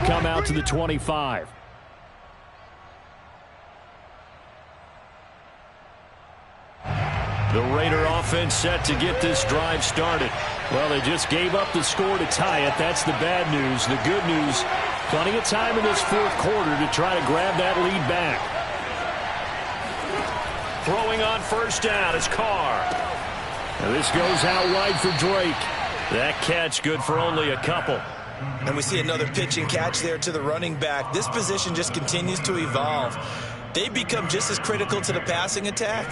come out to the 25. The Raider offense set to get this drive started. Well, they just gave up the score to tie it. That's the bad news. The good news, plenty of time in this fourth quarter to try to grab that lead back. Throwing on first down is Carr. And this goes out wide for Drake. That catch good for only a couple. And we see another pitch and catch there to the running back. This position just continues to evolve. They become just as critical to the passing attack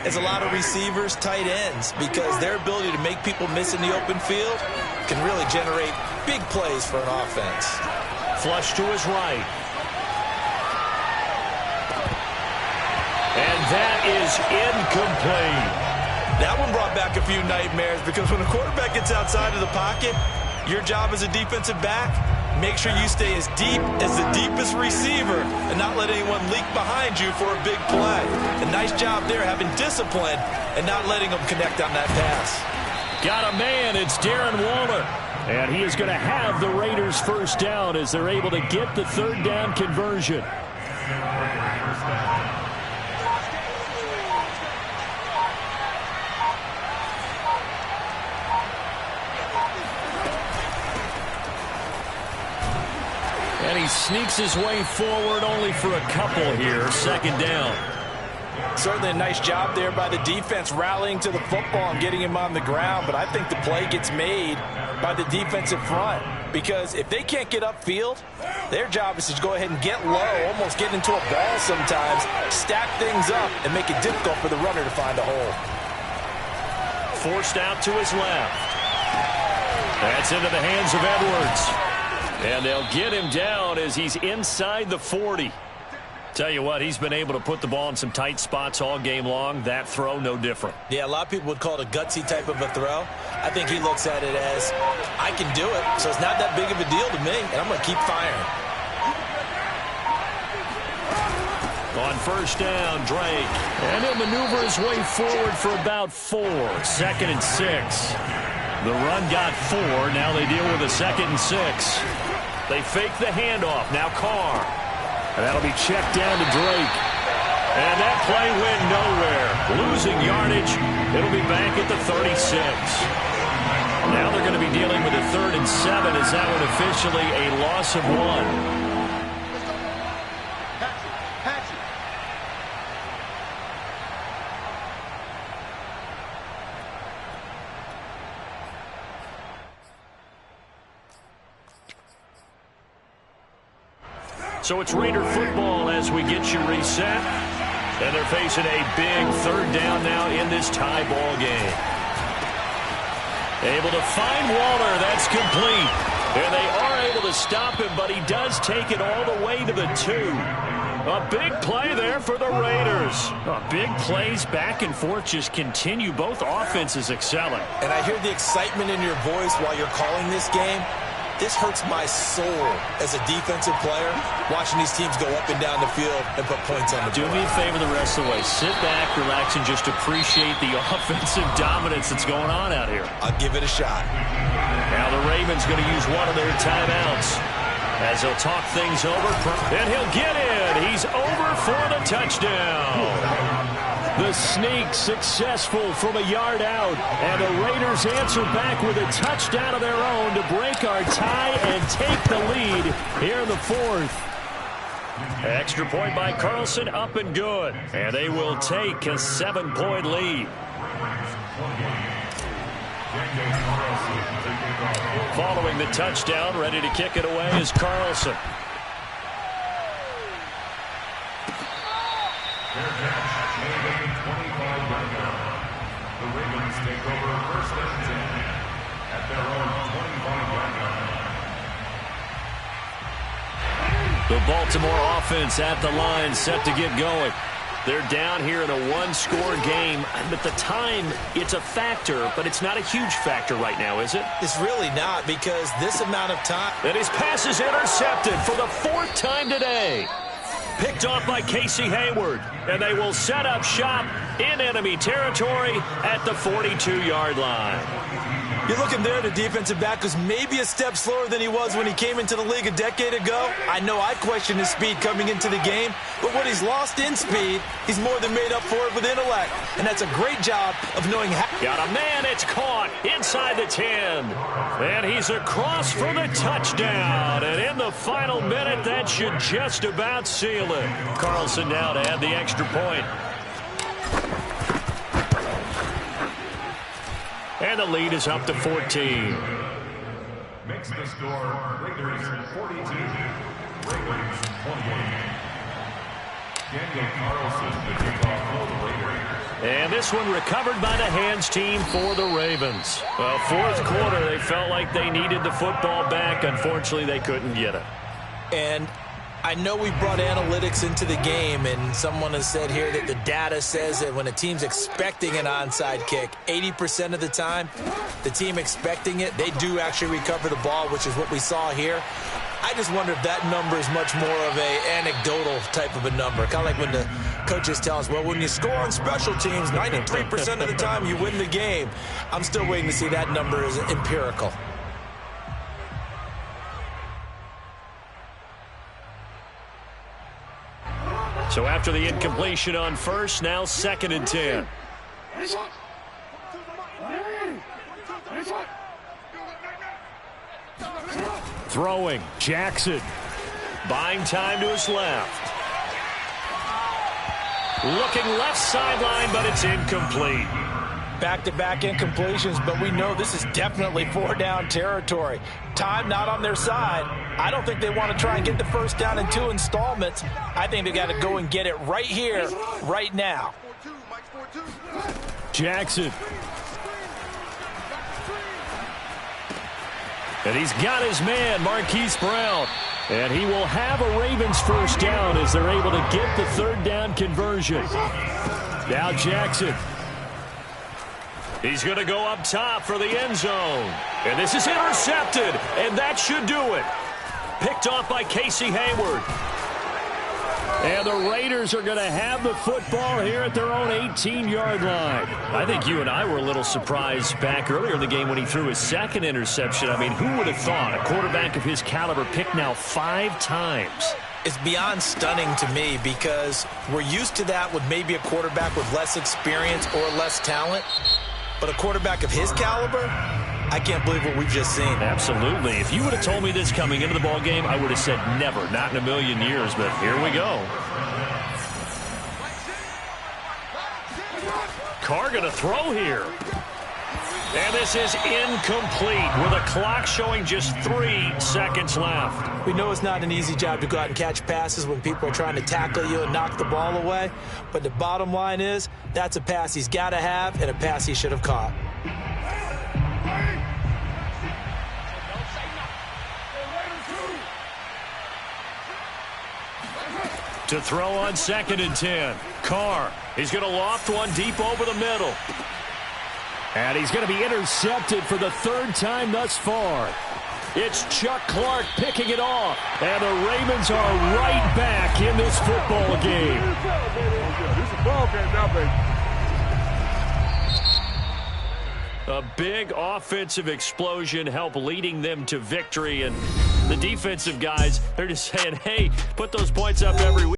as a lot of receivers, tight ends, because their ability to make people miss in the open field can really generate big plays for an offense. Flush to his right. And that is incomplete. That one brought back a few nightmares, because when a quarterback gets outside of the pocket, your job as a defensive back, make sure you stay as deep as the deepest receiver and not let anyone leak behind you for a big play. A nice job there, having discipline and not letting them connect on that pass. Got a man. It's Darren Waller. And he is going to have the Raiders first down as they're able to get the third down conversion. And he sneaks his way forward only for a couple here. Second down. Certainly a nice job there by the defense rallying to the football and getting him on the ground. But I think the play gets made by the defensive front, because if they can't get upfield, their job is to go ahead and get low, almost get into a ball sometimes, stack things up, and make it difficult for the runner to find a hole. Forced out to his left. That's into the hands of Edwards. And they'll get him down as he's inside the 40. Tell you what, he's been able to put the ball in some tight spots all game long. That throw, no different. Yeah, a lot of people would call it a gutsy type of a throw. I think he looks at it as, I can do it, so it's not that big of a deal to me, and I'm going to keep firing. On first down, Drake. And he'll maneuver his way forward for about 4. 2nd and 6. The run got 4. Now they deal with a 2nd and 6. They fake the handoff. Now Carr. And that'll be checked down to Drake. And that play went nowhere. Losing yardage. It'll be back at the 36. Now they're going to be dealing with a 3rd and 7. Is that one officially a loss of 1? So it's Raider football as we get you reset. And they're facing a big 3rd down now in this tie ball game. Able to find Waller. That's complete. And they are able to stop him, but he does take it all the way to the 2. A big play there for the Raiders. Big plays back and forth just continue. Both offenses excelling. And I hear the excitement in your voice while you're calling this game. This hurts my soul as a defensive player, watching these teams go up and down the field and put points on the board. Do me a favor the rest of the way. Sit back, relax, and just appreciate the offensive dominance that's going on out here. I'll give it a shot. Now the Ravens going to use one of their timeouts as they'll talk things over. And he'll get in. He's over for the touchdown. The sneak successful from a yard out. And the Raiders answer back with a touchdown of their own to break our tie and take the lead here in the 4th. Extra point by Carlson, up and good. And they will take a 7-point lead. Following the touchdown, ready to kick it away is Carlson. The Ravens take over 1st and 10 at their own 25-yard line. The Baltimore offense at the line, set to get going. They're down here in a 1-score game, but the time, it's a factor, but it's not a huge factor right now, is it? It's really not, because this amount of time. And his pass is intercepted for the 4th time today. Picked off by Casey Hayward, and they will set up shop in enemy territory at the 42-yard line. You're looking there, the defensive back was maybe a step slower than he was when he came into the league a decade ago. I know I questioned his speed coming into the game, but what he's lost in speed, he's more than made up for it with intellect. And that's a great job of knowing how. Got a man, it's caught inside the 10. And he's across for the touchdown. And in the final minute, that should just about seal it. Carlson now to add the extra point. And the lead is up to 14. Makes the score Raiders 42, Ravens 28. Daniel Carlson, the kickoff for the Raiders. And this one recovered by the hands team for the Ravens. Well, fourth quarter, they felt like they needed the football back. Unfortunately, they couldn't get it. And I know we brought analytics into the game, and someone has said here that the data says that when a team's expecting an onside kick, 80% of the time, the team expecting it, they do actually recover the ball, which is what we saw here. I just wonder if that number is much more of a anecdotal type of a number. Kind of like when the coaches tell us, well, when you score on special teams, 93% of the time you win the game. I'm still waiting to see that number is empirical. So after the incompletion on first, now 2nd and 10. Throwing, Jackson. Buying time to his left. Looking left sideline, but it's incomplete. Back-to-back incompletions, but we know this is definitely 4-down territory. Time not on their side. I don't think they want to try and get the first down in 2 installments. I think they got to go and get it right here, right now. Jackson. And he's got his man, Marquise Brown. And he will have a Ravens first down as they're able to get the 3rd down conversion. Now Jackson. He's going to go up top for the end zone. And this is intercepted, and that should do it. Picked off by Casey Hayward. And the Raiders are going to have the football here at their own 18-yard line. I think you and I were a little surprised back earlier in the game when he threw his 2nd interception. I mean, who would have thought a quarterback of his caliber picked now 5 times? It's beyond stunning to me because we're used to that with maybe a quarterback with less experience or less talent. But a quarterback of his caliber, I can't believe what we've just seen. Absolutely. If you would have told me this coming into the ball game, I would have said never, not in a million years. But here we go. Carr going to throw here. And this is incomplete with a clock showing just 3 seconds left. We know it's not an easy job to go out and catch passes when people are trying to tackle you and knock the ball away. But the bottom line is, that's a pass he's got to have and a pass he should have caught. To throw on 2nd and 10. Carr, he's going to loft one deep over the middle. And he's going to be intercepted for the 3rd time thus far. It's Chuck Clark picking it off. And the Ravens are right back in this football game. A big offensive explosion helped leading them to victory. And the defensive guys, they're just saying, hey, put those points up every week.